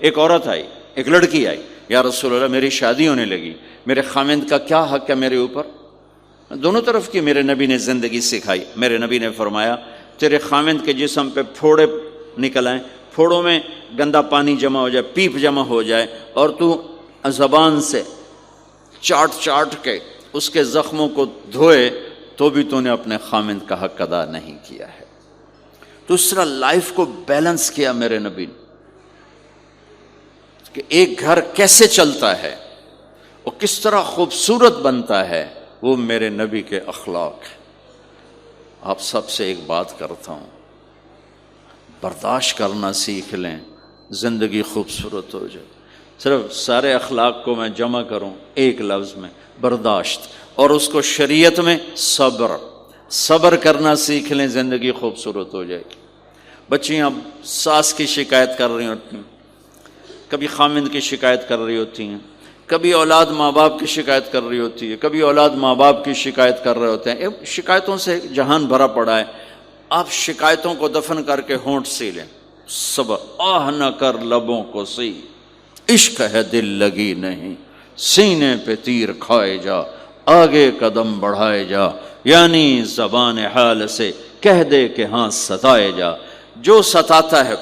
ایک عورت آئی، ایک لڑکی آئی، یا رسول اللہ میری شادی ہونے لگی، میرے خامند کا کیا حق ہے میرے اوپر؟ دونوں طرف کی میرے نبی نے زندگی سکھائی۔ میرے نبی نے فرمایا تیرے خامند کے جسم پہ پھوڑے نکل آئیں، پھوڑوں میں گندا پانی جمع ہو جائے، پیپ جمع ہو جائے، اور تو زبان سے چاٹ چاٹ کے اس کے زخموں کو دھوئے، تو بھی تو نے اپنے خامند کا حق ادا نہیں کیا ہے۔ تو اس طرح لائف کو بیلنس کیا میرے نبی نے کہ ایک گھر کیسے چلتا ہے اور کس طرح خوبصورت بنتا ہے، وہ میرے نبی کے اخلاق ہیں۔ آپ سب سے ایک بات کرتا ہوں، برداشت کرنا سیکھ لیں، زندگی خوبصورت ہو جائے۔ صرف سارے اخلاق کو میں جمع کروں ایک لفظ میں، برداشت، اور اس کو شریعت میں صبر۔ صبر کرنا سیکھ لیں، زندگی خوبصورت ہو جائے گی۔ بچیاں ساس کی شکایت کر رہی ہوتی ہیں، کبھی خامند کی شکایت کر رہی ہوتی ہیں، کبھی اولاد ماں باپ کی شکایت کر رہی ہوتی ہے، کبھی اولاد ماں باپ کی شکایت کر رہے ہوتے ہیں۔ شکایتوں سے جہان بھرا پڑا ہے۔ آپ شکایتوں کو دفن کر کے ہونٹ سی لیں، صبر، آہ نہ کر لبوں کو سی، عشق ہے دل لگی نہیں، سینے پہ تیر کھائے جا، آگے قدم بڑھائے جا، یعنی زبان حال سے کہہ دے کہ ہاں ستائے جا۔ جو ستاتا ہے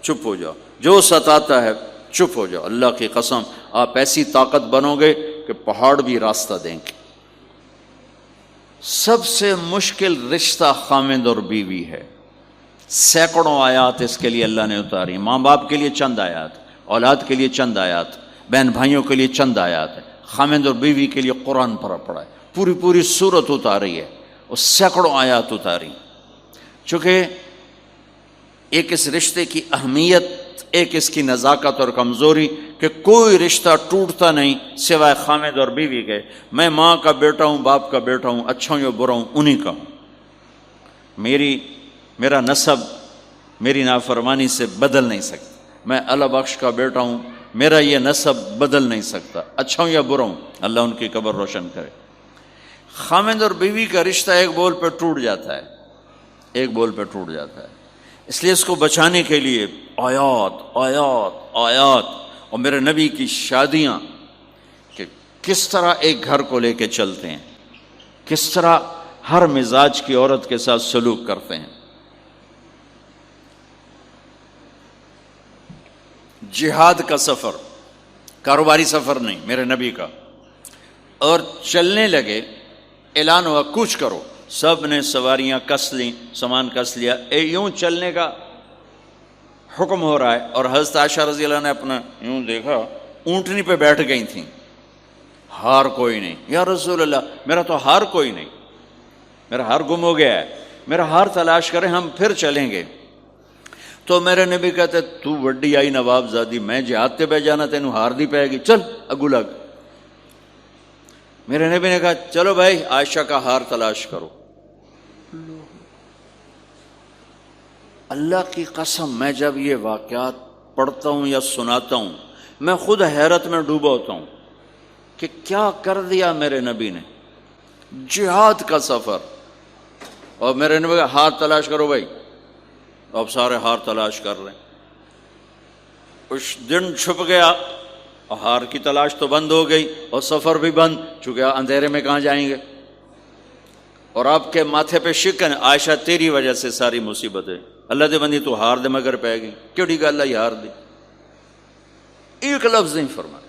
چپ ہو جاؤ، جو ستاتا ہے چپ ہو جاؤ۔ اللہ کی قسم آپ ایسی طاقت بنو گے کہ پہاڑ بھی راستہ دیں گے۔ سب سے مشکل رشتہ خامند اور بیوی ہے۔ سینکڑوں آیات اس کے لیے اللہ نے اتاری، ماں باپ کے لیے چند آیات، اولاد کے لیے چند آیات، بہن بھائیوں کے لیے چند آیات ہے، خامند اور بیوی کے لیے قرآن پڑا ہے، پوری سورت اتاری ہے اور سینکڑوں آیات اتاری۔ چونکہ ایک اس رشتے کی اہمیت، ایک اس کی نزاکت اور کمزوری کہ کوئی رشتہ ٹوٹتا نہیں سوائے خامد اور بیوی کے۔ میں ماں کا بیٹا ہوں، باپ کا بیٹا ہوں، اچھا ہوں یا برا ہوں، انہی کا ہوں۔ میرا نسب میری نافرمانی سے بدل نہیں سکتا۔ میں اللہ بخش کا بیٹا ہوں، میرا یہ نسب بدل نہیں سکتا، اچھا ہوں یا برا ہوں، اللہ ان کی قبر روشن کرے۔ خامد اور بیوی کا رشتہ ایک بول پہ ٹوٹ جاتا ہے، ایک بول پہ ٹوٹ جاتا ہے۔ اس لیے اس کو بچانے کے لیے آیات آیات آیات، اور میرے نبی کی شادیاں کہ کس طرح ایک گھر کو لے کے چلتے ہیں، کس طرح ہر مزاج کی عورت کے ساتھ سلوک کرتے ہیں۔ جہاد کا سفر، کاروباری سفر نہیں، میرے نبی کا، اور چلنے لگے، اعلان ہوا کوچ کرو، سب نے سواریاں کس لیں، سامان کس لیا، یوں چلنے کا حکم ہو رہا ہے۔ اور حضرت عائشہ رضی اللہ نے اپنا یوں دیکھا، اونٹنی پہ بیٹھ گئی تھیں، ہار کوئی نہیں۔ یا رسول اللہ میرا تو ہار کوئی نہیں، میرا ہار گم ہو گیا ہے، میرا ہار تلاش کریں، ہم پھر چلیں گے۔ تو میرے نبی کہتے تو وڈی آئی نواب زادی، میں جہاد تے بہ جانا، تینوں ہار دی پائے گی، چل اگو لگ۔ میرے نبی نے کہا چلو بھائی عائشہ کا ہار تلاش کرو۔ اللہ کی قسم میں جب یہ واقعات پڑھتا ہوں یا سناتا ہوں، میں خود حیرت میں ڈوبا ہوتا ہوں کہ کیا کر دیا میرے نبی نے۔ جہاد کا سفر، اور میرے نبی کا ہار تلاش کرو بھائی، اب سارے ہار تلاش کر رہے ہیں۔ اس دن چھپ گیا اور ہار کی تلاش تو بند ہو گئی اور سفر بھی بند، چونکہ اندھیرے میں کہاں جائیں گے۔ اور آپ کے ماتھے پہ شکن، عائشہ تیری وجہ سے ساری مصیبت ہے، اللہ دے بندی تو ہار دے مگر پہ گئی، کیڑی گل ہے ہار دی، ایک لفظ نہیں فرمایا۔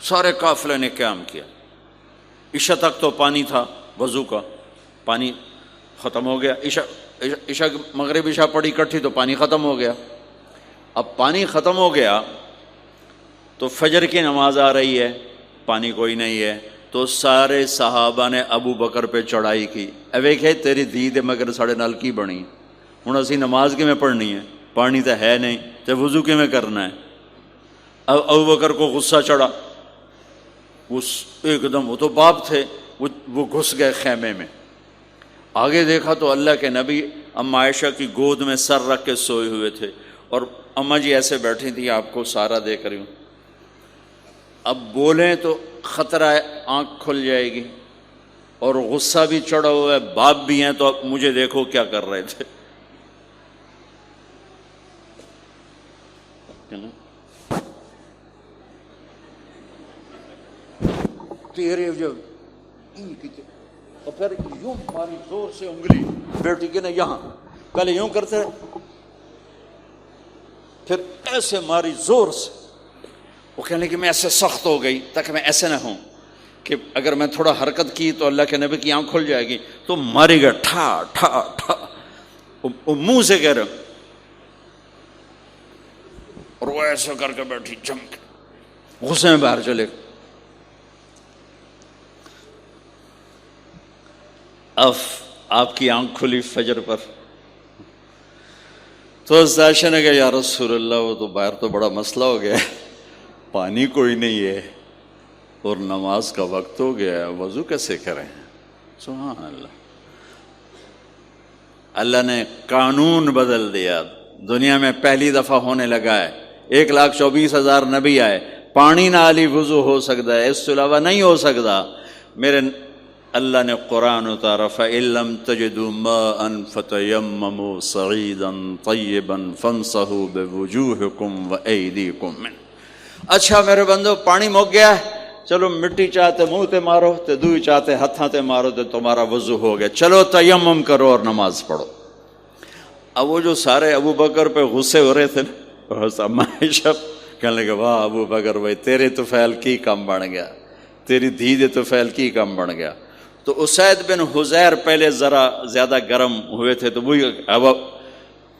سارے قافلے نے قیام کیا، عشاء تک تو پانی تھا، وضو کا پانی ختم ہو گیا، عشاء مغرب عشاء پڑی اکٹھی تو پانی ختم ہو گیا۔ اب پانی ختم ہو گیا تو فجر کی نماز آ رہی ہے، پانی کوئی نہیں ہے، تو سارے صحابہ نے ابو بکر پہ چڑھائی کی، ویکھے تیری دھی دے مگر ساڑے نال کی بنی، ہن اسی نماز کی میں پڑھنی ہے، پانی تو ہے نہیں، تو وضو کی میں کرنا ہے۔ اب ابو بکر کو غصہ چڑھا، ایک دم، وہ تو باپ تھے، وہ گھس گئے خیمے میں۔ آگے دیکھا تو اللہ کے نبی اما عائشہ کی گود میں سر رکھ کے سوئے ہوئے تھے، اور اماں جی ایسے بیٹھی تھی، آپ کو سارا دیکھ رہی ہوں۔ اب بولیں تو خطرہ ہے آنکھ کھل جائے گی، اور غصہ بھی چڑھا ہوا ہے، باپ بھی ہیں، تو اب مجھے دیکھو کیا کر رہے تھے۔ تیرے جو اور پھر یوں ماری زور سے انگلی بیٹی کے نا یہاں، پہلے یوں کرتے پھر ایسے ماری زور سے. وہ کہنے کہ میں ایسے سخت ہو گئی تاکہ میں ایسے نہ ہوں کہ اگر میں تھوڑا حرکت کی تو اللہ کے نبی کی آنکھ کھل جائے گی، تو ماری گا ٹھا ٹھا ٹھا. وہ منہ سے کہہ رہے اور وہ ایسے کر کے بیٹھی جم کے، غصے میں باہر چلے. اب آپ کی آنکھ کھلی فجر پر تو عائشہ نے کہا یا رسول اللہ وہ تو باہر تو بڑا مسئلہ ہو گیا ہے، پانی کوئی نہیں ہے اور نماز کا وقت ہو گیا ہے، وضو کیسے کریں؟ سبحان اللہ. اللہ نے قانون بدل دیا. دنیا میں پہلی دفعہ ہونے لگا ہے 1,24,000 نبی آئے، پانی نہ علی وضو ہو سکتا ہے، اس کے علاوہ نہیں ہو سکتا. میرے اللہ نے قرآن اتارا فَإِن لَّمْ تَجِدُوا مَاءً فَتَيَمَّمُوا صَعِيدًا طَيِّبًا فَامْسَحُوا بِوُجُوهِكُمْ وَأَيْدِيكُمْ مِنْهُ. اچھا میرے بندو پانی مک گیا ہے، چلو مٹی چاہتے منہ تے مارو تے دوئی چاہتے ہتھاں تے مارو تے تمہارا وضو ہو گیا، چلو تیمم کرو اور نماز پڑھو. اب وہ جو سارے ابو بکر پہ غصے ہو رہے تھے نا، اما عائشہ کہنے لگے واہ ابو بکر بھائی تیرے تو فعل کی کم بن گیا، تیری دھی دے تو فعل کی کم بن گیا. تو اسید بن حذیر پہلے ذرا زیادہ گرم ہوئے تھے، تو وہی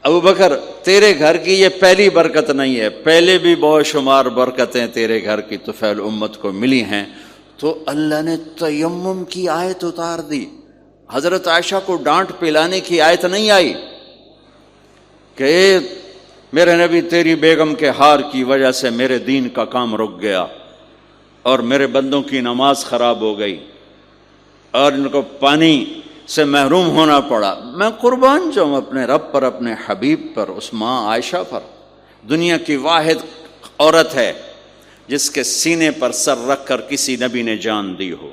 ابو بکر تیرے گھر کی یہ پہلی برکت نہیں ہے، پہلے بھی بہت شمار برکتیں تیرے گھر کی طفیل امت کو ملی ہیں. تو اللہ نے تیمم کی آیت اتار دی. حضرت عائشہ کو ڈانٹ پلانے کی آیت نہیں آئی کہ میرے نبی تیری بیگم کے ہار کی وجہ سے میرے دین کا کام رک گیا اور میرے بندوں کی نماز خراب ہو گئی اور ان کو پانی سے محروم ہونا پڑا. میں قربان جاؤں اپنے رب پر، اپنے حبیب پر، اس ماں عائشہ پر. دنیا کی واحد عورت ہے جس کے سینے پر سر رکھ کر کسی نبی نے جان دی ہو.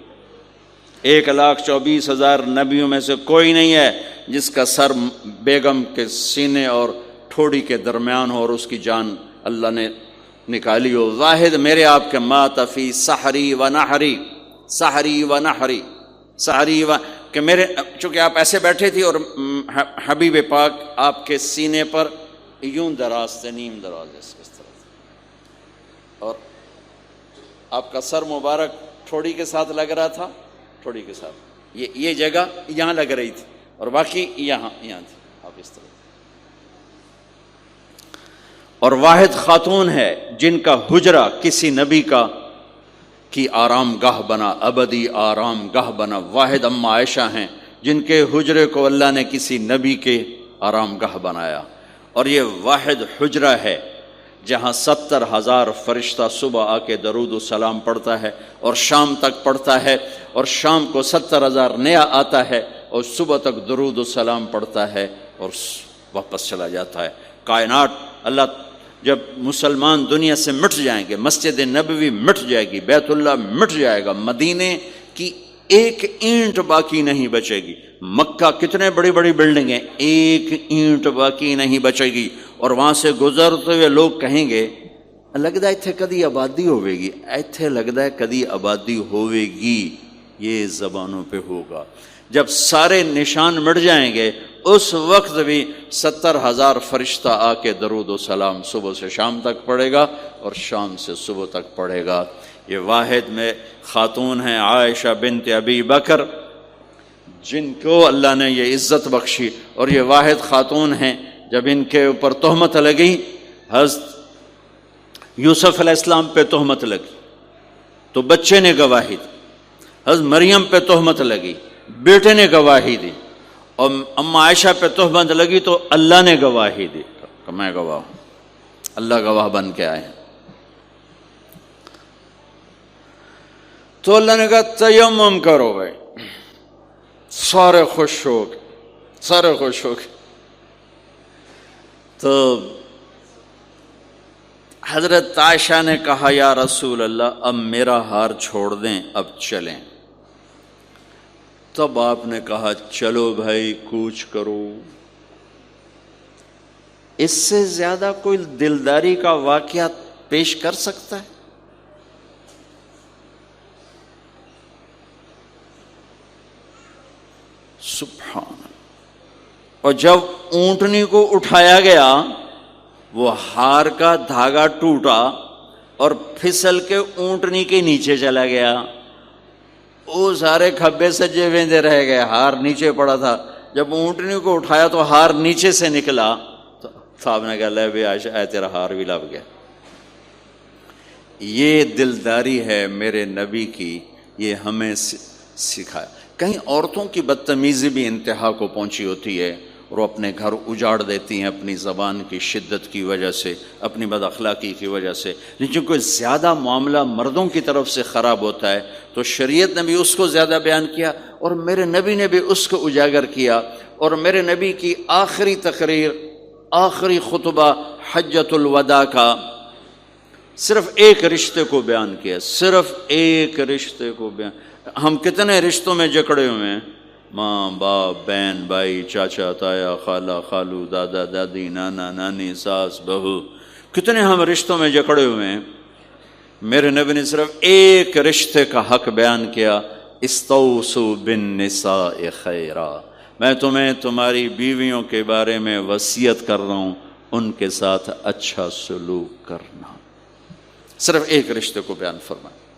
1,24,000 نبیوں میں سے کوئی نہیں ہے جس کا سر بیگم کے سینے اور ٹھوڑی کے درمیان ہو اور اس کی جان اللہ نے نکالی ہو. واحد میرے آپ کے مات فی سحری و نحری، سحری و نحری، سحری و کہ میرے چونکہ آپ ایسے بیٹھے تھی اور حبیب پاک آپ کے سینے پر یوں دراز تھے، نیم دراز اس طرح سے، اور آپ کا سر مبارک ٹھوڑی کے ساتھ لگ رہا تھا، ٹھوڑی کے ساتھ یہ جگہ یہاں لگ رہی تھی اور باقی یہاں تھی، آپ اس طرح. اور واحد خاتون ہے جن کا حجرہ کسی نبی کی آرام گاہ بنا، ابدی آرام گاہ بنا. واحد اما عائشہ ہیں جن کے حجرے کو اللہ نے کسی نبی کے آرام گاہ بنایا. اور یہ واحد حجرہ ہے جہاں 70,000 فرشتہ صبح آ کے درود و سلام پڑھتا ہے اور شام تک پڑھتا ہے، اور شام کو 70,000 نیا آتا ہے اور صبح تک درود و سلام پڑھتا ہے اور واپس چلا جاتا ہے. کائنات اللہ جب مسلمان دنیا سے مٹ جائیں گے، مسجد نبوی مٹ جائے گی، بیت اللہ مٹ جائے گا، مدینے کی ایک اینٹ باقی نہیں بچے گی. مکہ کتنے بڑی بڑی بلڈنگیں، ایک اینٹ باقی نہیں بچے گی. اور وہاں سے گزرتے ہوئے لوگ کہیں گے لگتا ہے اتنے کدی آبادی ہوئے گی، ایتھے لگتا ہے کدی آبادی ہوئے گی. یہ زبانوں پہ ہوگا. جب سارے نشان مٹ جائیں گے اس وقت بھی 70,000 فرشتہ آ کے درود و سلام صبح سے شام تک پڑھے گا اور شام سے صبح تک پڑھے گا. یہ واحد میں خاتون ہیں عائشہ بنت ابی بکر جن کو اللہ نے یہ عزت بخشی. اور یہ واحد خاتون ہیں جب ان کے اوپر تہمت لگی، حضرت یوسف علیہ السلام پہ تہمت لگی تو بچے نے گواہی دی، حضرت مریم پہ تہمت لگی بیٹے نے گواہی دی، اور اما عائشہ پہ تہمت لگی تو اللہ نے گواہی دی کہ میں گواہ ہوں، اللہ گواہ بن کے آئے ہیں. تو اللہ نے کہا تیمم کرو بھائی. سارے خوش ہو گئے، سارے خوش ہو گئے. تو حضرت عائشہ نے کہا یا رسول اللہ اب میرا ہار چھوڑ دیں، اب چلیں. تب آپ نے کہا چلو بھائی کوچ کرو. اس سے زیادہ کوئی دلداری کا واقعہ پیش کر سکتا ہے؟ سبحان اللہ۔ اور جب اونٹنی کو اٹھایا گیا وہ ہار کا دھاگا ٹوٹا اور پھسل کے اونٹنی کے نیچے چلا گیا، وہ سارے کھبے سجے ویندے رہ گئے، ہار نیچے پڑا تھا۔ جب اونٹنی کو اٹھایا تو ہار نیچے سے نکلا، تو صاحب نے کہا لے بھی عائشہ اے تیرا ہار بھی لب گیا۔ یہ دلداری ہے میرے نبی کی، یہ ہمیں سکھایا۔ کہیں عورتوں کی بدتمیزی بھی انتہا کو پہنچی ہوتی ہے اور وہ اپنے گھر اجاڑ دیتی ہیں اپنی زبان کی شدت کی وجہ سے، اپنی بد اخلاقی کی وجہ سے، لیکن کوئی زیادہ معاملہ مردوں کی طرف سے خراب ہوتا ہے تو شریعت نے بھی اس کو زیادہ بیان کیا اور میرے نبی نے بھی اس کو اجاگر کیا۔ اور میرے نبی کی آخری تقریر، آخری خطبہ حجۃ الوداع کا صرف ایک رشتے کو بیان کیا، صرف ایک رشتے کو بیان۔ ہم کتنے رشتوں میں جکڑے ہوئے ہیں، ماں باپ، بہن بھائی، چاچا تایا، خالہ خالو، دادا دادی، نانا نانی، ساس بہو، کتنے ہم رشتوں میں جکڑے ہوئے ہیں۔ میرے نبی نے صرف ایک رشتے کا حق بیان کیا، استوصوا بالنساء خیرا، میں تمہیں تمہاری بیویوں کے بارے میں وصیت کر رہا ہوں، ان کے ساتھ اچھا سلوک کرنا۔ صرف ایک رشتے کو بیان فرمایا۔